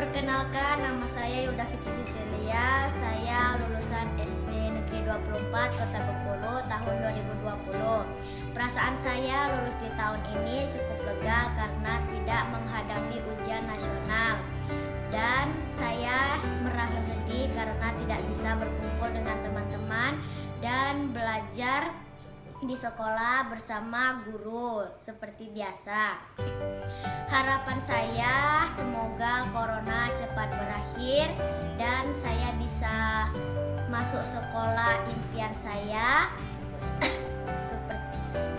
Perkenalkan, nama saya Yulda Fitri Cecilia. Saya lulusan SD Negeri 24 Kota Bengkulu tahun 2020. Perasaan saya lulus di tahun ini cukup lega karena tidak menghadapi ujian nasional. Dan saya merasa sedih karena tidak bisa berkumpul dengan teman-teman dan belajar di sekolah bersama guru seperti biasa. Harapan saya semoga corona cepat berakhir dan saya bisa masuk sekolah impian saya.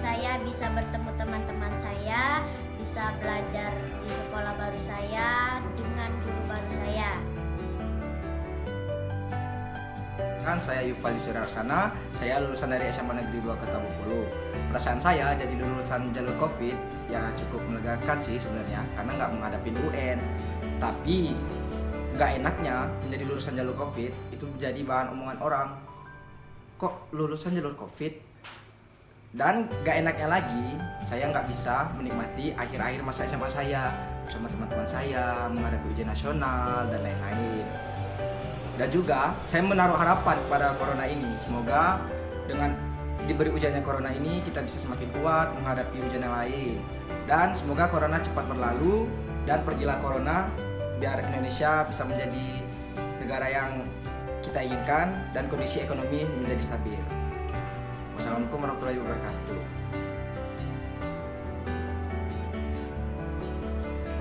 Saya bisa bertemu teman-teman saya, bisa belajar di sekolah baru saya dengan guru baru saya. Saya Yufali Surarsana, saya lulusan dari SMA Negeri 2 Kota Bengkulu. Perasaan saya jadi lulusan jalur COVID ya cukup melegakan sih sebenarnya, karena nggak menghadapi UN. Tapi nggak enaknya menjadi lulusan jalur COVID itu menjadi bahan omongan orang. Kok lulusan jalur COVID? Dan nggak enaknya lagi, saya nggak bisa menikmati akhir-akhir masa SMA saya bersama teman-teman saya, menghadapi ujian nasional dan lain-lain. Dan juga saya menaruh harapan pada corona ini, semoga dengan diberi ujiannya corona ini kita bisa semakin kuat menghadapi ujian yang lain. Dan semoga corona cepat berlalu dan pergilah corona, biar Indonesia bisa menjadi negara yang kita inginkan dan kondisi ekonomi menjadi stabil. Wassalamualaikum warahmatullahi wabarakatuh.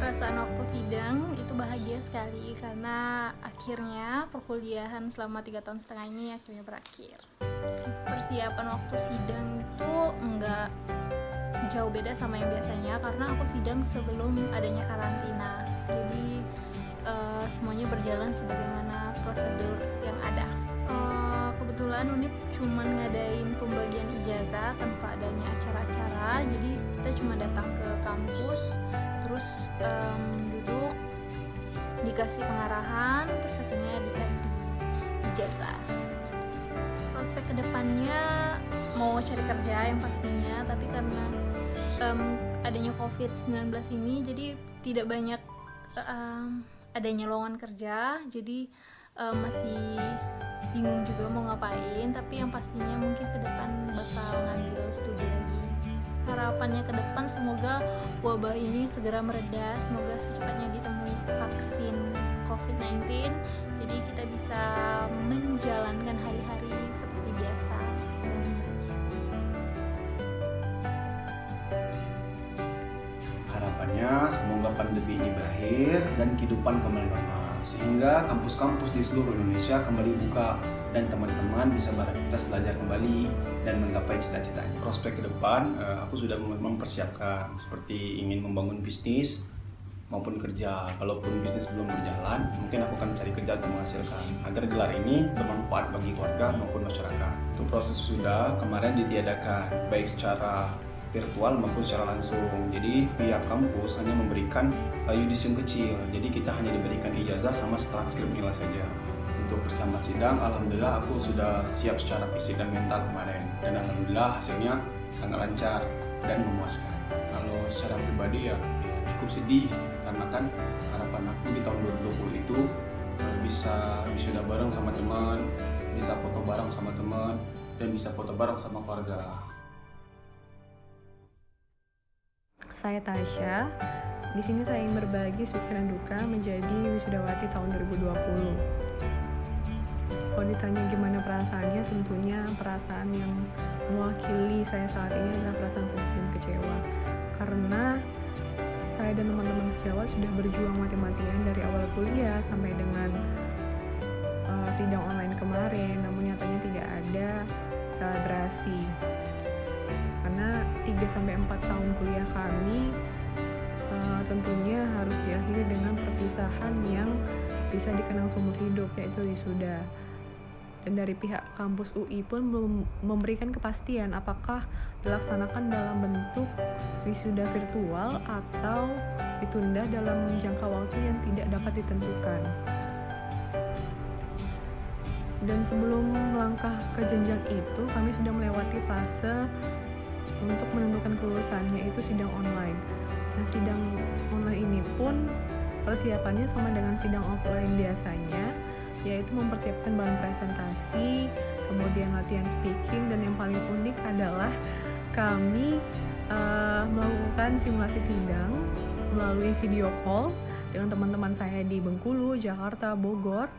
Perasaan waktu sidang itu bahagia sekali karena akhirnya perkuliahan selama 3,5 tahun ini akhirnya berakhir. Persiapan waktu sidang itu enggak jauh beda sama yang biasanya karena aku sidang sebelum adanya karantina. Jadi semuanya berjalan sebagaimana prosedur yang ada. Kebetulan UNIP cuma ngadain pembagian ijazah tanpa adanya acara-acara, jadi kita cuma datang ke kampus, terus duduk, dikasih pengarahan, terus akhirnya dikasih ijazah. Prospek kedepannya mau cari kerja yang pastinya, tapi karena adanya COVID-19 ini, jadi tidak banyak adanya lowongan kerja, jadi masih bingung juga mau ngapain, tapi yang pastinya mungkin ke depan bakal ngambil studi lagi. Harapannya ke depan semoga wabah ini segera mereda, semoga secepatnya ditemui vaksin COVID-19, jadi kita bisa menjalankan hari-hari seperti biasa. Harapannya semoga pandemi ini berakhir dan kehidupan kembali normal, sehingga kampus-kampus di seluruh Indonesia kembali buka dan teman-teman bisa beraktivitas belajar kembali dan menggapai cita-citanya. Prospek ke depan, aku sudah mempersiapkan seperti ingin membangun bisnis maupun kerja. Kalaupun bisnis belum berjalan, mungkin aku akan cari kerja untuk menghasilkan agar gelar ini bermanfaat bagi keluarga maupun masyarakat. Itu proses sudah kemarin ditiadakan baik secara virtual maupun secara langsung. Jadi pihak kampus hanya memberikan yudisium kecil. Jadi kita hanya diberikan ijazah sama transkrip nilai saja. Untuk bersama sidang, alhamdulillah aku sudah siap secara fisik dan mental kemarin. Dan alhamdulillah hasilnya sangat lancar dan memuaskan. Kalau secara pribadi ya cukup sedih karena kan harapan aku di tahun 2020 itu bisa wisuda bareng sama teman, bisa foto bareng sama teman, dan bisa foto bareng sama keluarga. Saya Tasya. Di sini saya ingin berbagi suka dan duka menjadi wisudawati tahun 2020. Kalau ditanya gimana perasaannya, tentunya perasaan yang mewakili saya saat ini adalah perasaan sedih dan kecewa. Karena saya dan teman-teman sejawat sudah berjuang mati-matian dari awal kuliah sampai dengan sidang online kemarin, namun nyatanya tidak ada selebrasi. Karena 3-4 tahun kuliah kami tentunya harus diakhiri dengan perpisahan yang bisa dikenang seumur hidup, yaitu wisuda. Dan dari pihak kampus UI pun belum memberikan kepastian apakah dilaksanakan dalam bentuk wisuda virtual atau ditunda dalam jangka waktu yang tidak dapat ditentukan. Dan sebelum melangkah ke jenjang itu, kami sudah melewati fase untuk menentukan kelulusan, yaitu sidang online. Nah, sidang online ini pun Persiapannya sama dengan sidang offline biasanya, yaitu mempersiapkan bahan presentasi, kemudian latihan speaking, dan yang paling unik adalah kami melakukan simulasi sidang melalui video call dengan teman-teman saya di Bengkulu, Jakarta, Bogor,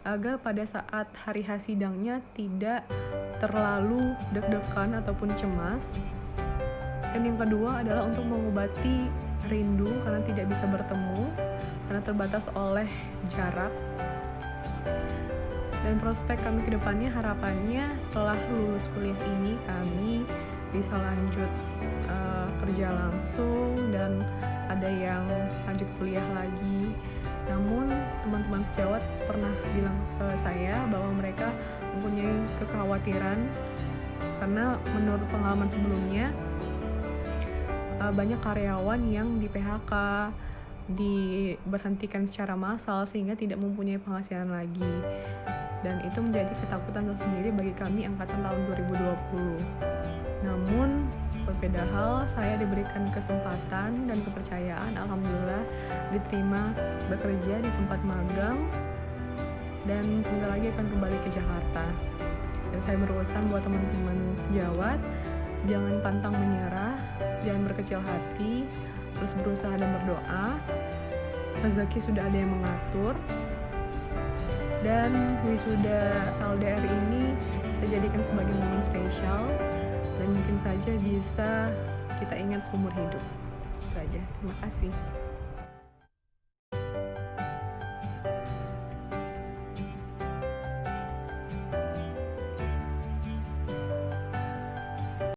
agar pada saat hari H sidangnya tidak terlalu deg-degan ataupun cemas. Dan yang kedua adalah untuk mengobati rindu karena tidak bisa bertemu, karena terbatas oleh jarak. Dan prospek kami ke depannya, harapannya setelah lulus kuliah ini kami bisa lanjut kerja langsung dan ada yang lanjut kuliah lagi. Namun teman-teman sejawat pernah bilang ke saya bahwa mereka mempunyai kekhawatiran karena menurut pengalaman sebelumnya banyak karyawan yang di PHK, diberhentikan secara massal sehingga tidak mempunyai penghasilan lagi. Dan itu menjadi ketakutan tersendiri bagi kami angkatan tahun 2020. Namun berbeda hal, saya diberikan kesempatan dan kepercayaan, alhamdulillah diterima bekerja di tempat magang dan sebentar lagi akan kembali ke Jakarta. Dan saya berpesan buat teman-teman sejawat, jangan pantang menyerah, jangan berkecil hati, terus berusaha dan berdoa. Rezeki sudah ada yang mengatur. Dan wisuda LDR ini kita jadikan sebagai momen spesial dan mungkin saja bisa kita ingat seumur hidup. Itu aja, terima kasih.